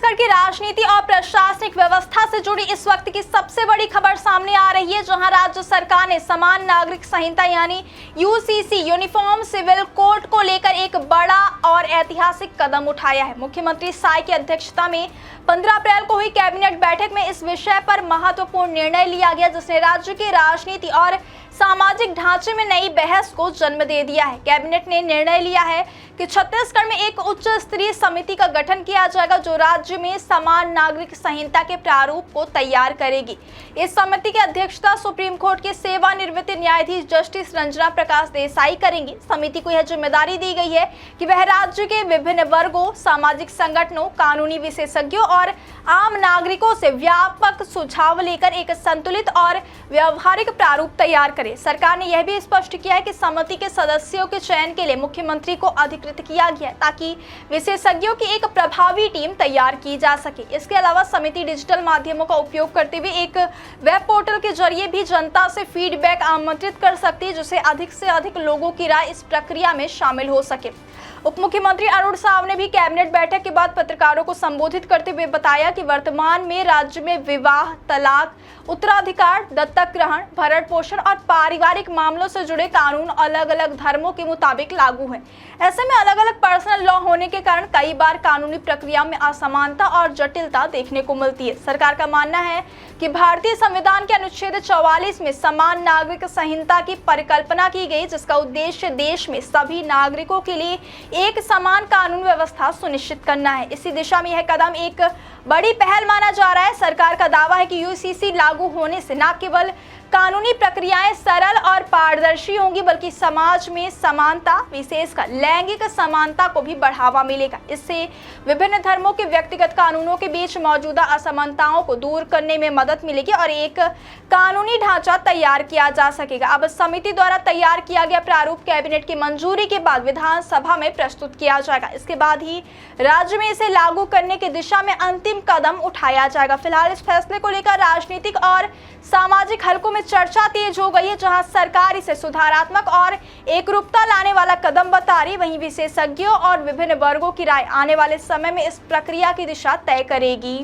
छत्तीसगढ़ की राजनीति और प्रशासनिक व्यवस्था से जुड़ी इस वक्त की सबसे बड़ी खबर सामने आ रही है, जहां राज्य सरकार ने समान नागरिक संहिता यानी यूसीसी यूनिफॉर्म सिविल कोड को लेकर एक बड़ा और ऐतिहासिक कदम उठाया है। मुख्यमंत्री साय की अध्यक्षता में 15 अप्रैल को हुई कैबिनेट बैठक में इस विषय पर महत्वपूर्ण निर्णय लिया गया, जिसने राज्य की राजनीति और सामाजिक ढांचे में नई बहस को जन्म दे दिया है। कैबिनेट ने निर्णय लिया है कि छत्तीसगढ़ में एक उच्च स्तरीय समिति का गठन किया जाएगा, जो राज्य में समान नागरिक संहिता के प्रारूप को तैयार करेगी। इस समिति की अध्यक्षता सुप्रीम कोर्ट के सेवानिवृत्त न्यायाधीश जस्टिस रंजना प्रकाश देसाई करेंगी। समिति को यह जिम्मेदारी दी गई है कि वह राज्य के विभिन्न वर्गों, सामाजिक संगठनों, कानूनी विशेषज्ञों और आम नागरिकों से व्यापक सुझाव लेकर एक संतुलित और व्यवहारिक प्रारूप तैयार करे। सरकार ने यह भी स्पष्ट किया है कि समिति के सदस्यों के चयन के लिए मुख्यमंत्री को अधिकृत किया गया है, ताकि विशेषज्ञों की एक प्रभावी टीम तैयार की जा सके। इसके अलावा समिति डिजिटल माध्यमों का उपयोग करते हुए एक वेब पोर्टल के जरिए भी जनता से फीडबैक आमंत्रित कर सकती है, जिससे अधिक से अधिक लोगों की राय इस प्रक्रिया में शामिल हो सके। उप मुख्यमंत्री अरुण साव ने भी कैबिनेट बैठक के बाद पत्रकारों को संबोधित करते हुए बताया कि वर्तमान में राज्य में विवाह, तलाक, उत्तराधिकार, दत्तक ग्रहण, भरण पोषण और पारिवारिक मामलों से जुड़े कानून अलग अलग धर्मों के मुताबिक लागू हैं। ऐसे में अलग अलग पर्सनल लॉ होने के कारण कई बार कानूनी प्रक्रिया में असमानता और जटिलता देखने को मिलती है। सरकार का मानना है कि भारतीय संविधान के अनुच्छेद 44 में समान नागरिक संहिता की परिकल्पना की गई, जिसका उद्देश्य देश में सभी नागरिकों के लिए एक समान कानून व्यवस्था सुनिश्चित करना है। इसी दिशा में यह कदम एक बड़ी पहल माना जा रहा है। सरकार का दावा है कि यूसीसी लागू होने से न केवल कानूनी प्रक्रियाएं सरल और पारदर्शी होंगी, बल्कि समाज में समानता, विशेषकर लैंगिक समानता को भी बढ़ावा मिलेगा। इससे विभिन्न धर्मों के व्यक्तिगत कानूनों के बीच मौजूदा असमानताओं को दूर करने में मदद मिलेगी और एक कानूनी ढांचा तैयार किया जा सकेगा। अब समिति द्वारा तैयार किया गया प्रारूप कैबिनेट की मंजूरी के बाद विधानसभा में प्रस्तुत किया जाएगा। इसके बाद ही राज्य में इसे लागू करने की दिशा में अंतिम कदम उठाया जाएगा। फिलहाल इस फैसले को लेकर राजनीतिक और सामाजिक हलकों में चर्चा तेज हो गई है, जहां सरकार इसे सुधारात्मक और एकरूपता लाने वाला कदम बता रही, वहीं विशेषज्ञों और विभिन्न वर्गों की राय आने वाले समय में इस प्रक्रिया की दिशा तय करेगी।